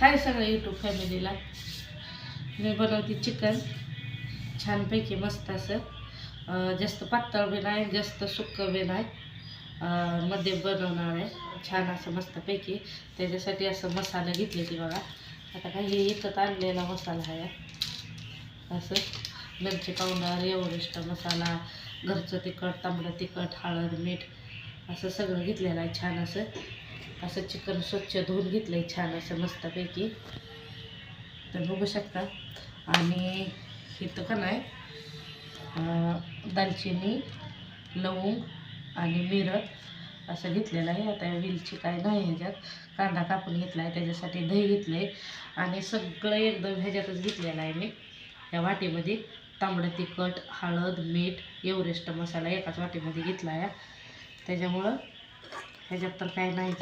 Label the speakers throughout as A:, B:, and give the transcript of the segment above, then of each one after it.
A: हाय सगळ्या यूट्यूब फॅमिलीला. मी बनवते चिकन छानपैकी मस्त असं, जास्त पातळ बी नाही जास्त सुक्कं बी नाही, मध्ये बनवणार आहे. छान असं मस्तपैकी. त्याच्यासाठी असं मसाला घेतले ती बघा. आता काय हे इकत आणलेला मसाला आहे. असं मिरची पावडर, एव्हरेस्ट मसाला, घरचं तिखट, तांबडं तिखट, हळद, मीठ असं सगळं घेतलेलं आहे. छान असं चिकन स्वच्छ धुवून घेतलं आहे छान असं मस्तपैकी. तर बघू शकता. आणि इथं का नाही दालचिनी, लवंग आणि मिरं असं घेतलेलं आहे. आता वेलची काय नाही ह्याच्यात. कांदा कापून घेतला आहे, त्याच्यासाठी दही घेतलं आहे आणि सगळं एकदम ह्याच्यातच घेतलेलं आहे मी. या वाटीमध्ये तांबडं तिखट, हळद, मीठ, एव्हरेस्ट मसाला एकाच वाटीमध्ये घेतला आहे. त्याच्यामुळं ह्याच्यात तर काय नाही.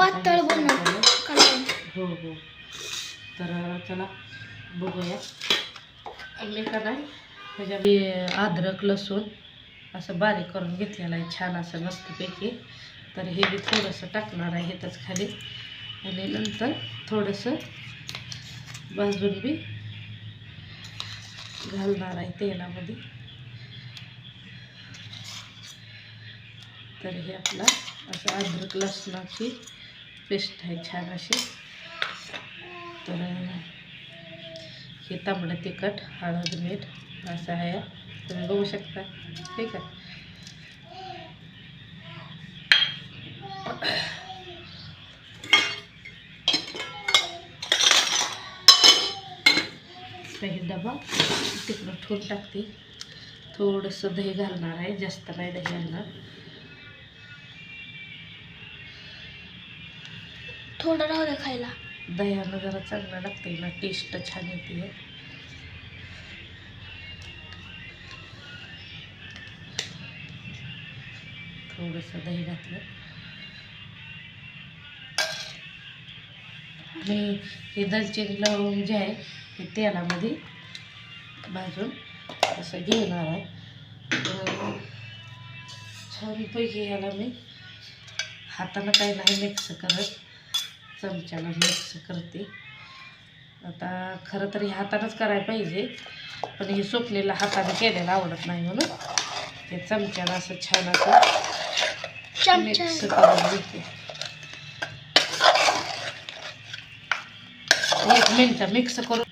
A: हो हो. तर चला बघूया. मी का नाही ह्याच्यामध्ये अद्रक लसूण असं बारीक करून घेतलेलं आहे छान असं मस्तपैकी. तर हे बी थोडंसं टाकणार आहे ह्यातच खाली आणि नंतर थोडंसं भाजून बी घालणार आहे तेलामध्ये. तर हे आपला असं अद्रक लसणाची पेस्ट आहे छान अशी. तर हे तांबडं तिखट, हळद, मीठ असं आहे. तुम्ही बघू शकता. ठीक आहे. काही डबा तिकडं ठेवून टाकते. थोडंसं दही घालणार आहे, जास्त नाही दही घालणार.
B: थोडं राहू दे खायला.
A: दह्यानं जरा चांगलं लागते ना, टेस्ट छान येते. थोडंसं दही घातलं आणि हे दालचिनी लवंग जे आहे हे तेलामध्ये भाजून असं घेणार आहे. छानपैकी ह्याला मी हातानं काही नाही मिक्स करत, चमच्याला मिक्स करते. आता खरं तर हे हातानंच करायला पाहिजे, पण हे स्वप्नीला हाताने केलेलं आवडत नाही म्हणून हे चमच्यानं असं छान असं मिक्स करून घेते. 1 मिनिट मिक्स करून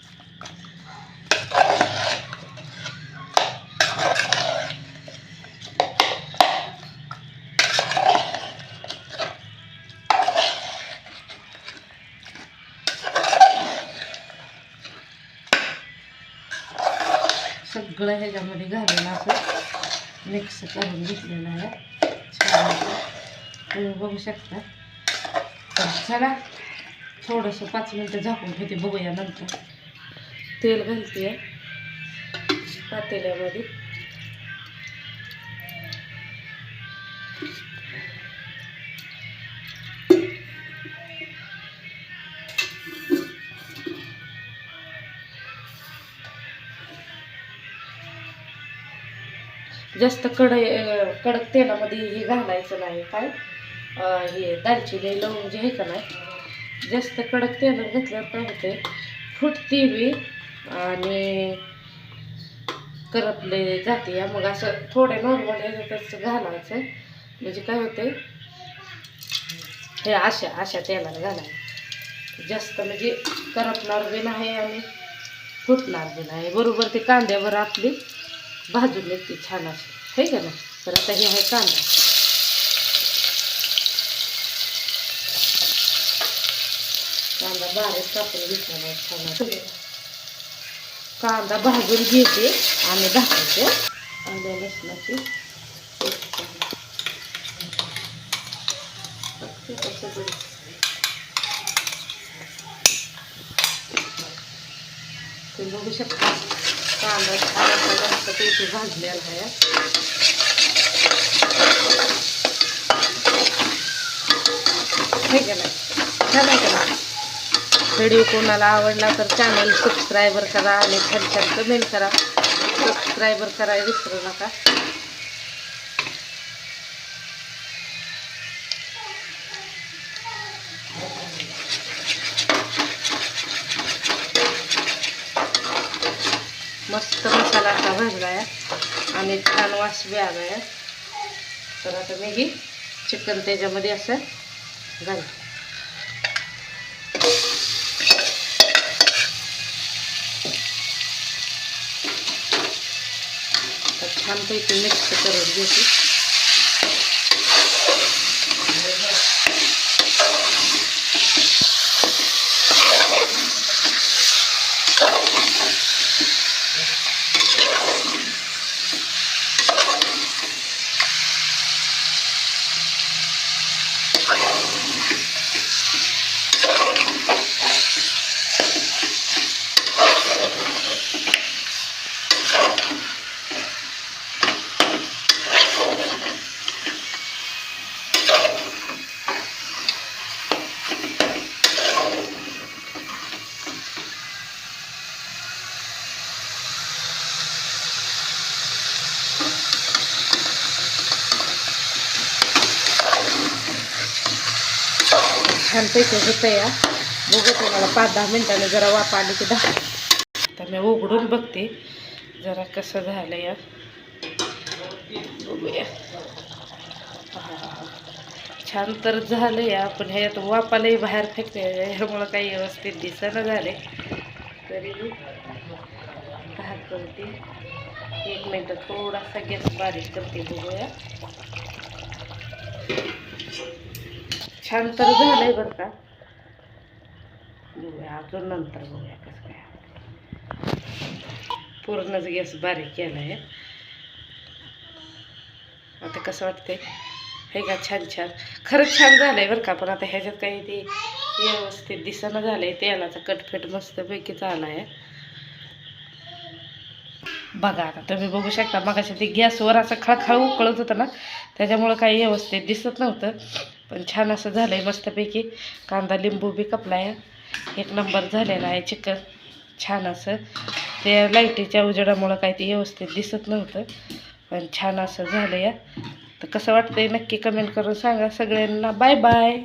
A: सगळं ह्याच्यामध्ये घालून असं मिक्स करून घेतलेलं आहे छान असं. तुम्ही बघू शकता. तर चला थोडंसं 5 मिनटं झाकून घेते, बघूया नंतर. तेल घालते पातेल्यामध्ये. जास्त कडक तेलामध्ये हे घालायचं नाही. काय हे दालचिनी लवंग जे आहे का नाही, जास्त कडक तेलात घातल्यावर काय होते, फुटते बी आणि करपले जाते. मग असं थोडे नॉर्मल ह्याच्यातच घालायचं. म्हणजे काय होते, हे अशा तेलात घालायचं. जास्त म्हणजे करपणार बी नाही आणि फुटणार बी नाही. बरोबर ते कांद्यावर आपली भाजून येते छान अशी, हे का ना. तर आता हे आहे कांदा. कांदा बारीक कापून घेतला नाही छान असं. कांदा भाजून घेते आणि दाखवते. आल्या लसणाची तुम्ही बघू शकता. कांदा छान असा मस्तपैकी भाजलेला आहे. हे केलं छान आहे का. व्हिडिओ कोणाला आवडला तर चॅनल सबस्क्राईबर करा आणि छान कमेंट करा. सबस्क्राईबर करायला विसरू नका. मस्त मसाला असा भाजला आहे आणि छान वास बी आला आहे. तर आता मी ही चिकन त्याच्यामध्ये असं घालते. तर छानपैकी मिक्स करून घेते. छानपैकी होतं या. बघू तुम्हाला 5-10 मिनिटांनी जरा वाफ आली की तर मी उघडून बघते जरा कसं झालं या. बघूया. छान तर झालं या, पण ह्यात वापालाही बाहेर फेकते ह्यामुळं काही व्यवस्थित दिसेना झाले. तरी मी करते 1 मिनिट थोडासा गॅस बारीक करते. बघूया. छान तर झालंय बरं का. बघूया अजून नंतर बघूया कसं काय. पूर्णच गॅस बारीक केला आहे. आता कसं वाटतंय हे का. छान खरंच छान झालंय बरं का. पण आता ह्याच्यात काही ते व्यवस्थित दिसणं झालंय. तेलाचा कटफेट मस्तपैकी झाला आहे. बघा आता तुम्ही बघू शकता. मगाशी ते गॅसवर असं खळखळ उकळत होतं ना, त्याच्यामुळं काही व्यवस्थित दिसत नव्हतं. पण छान असं झालं आहे मस्तपैकी. कांदा लिंबू बी कापला आहे. 1 नंबर झालेला आहे चिकन. छान असं ते लाईटीच्या उजेडामुळं काही ते व्यवस्थित दिसत नव्हतं. पण छान असं झालं या. तर कसं वाटतंय नक्की कमेंट करून सांगा. सगळ्यांना बाय बाय.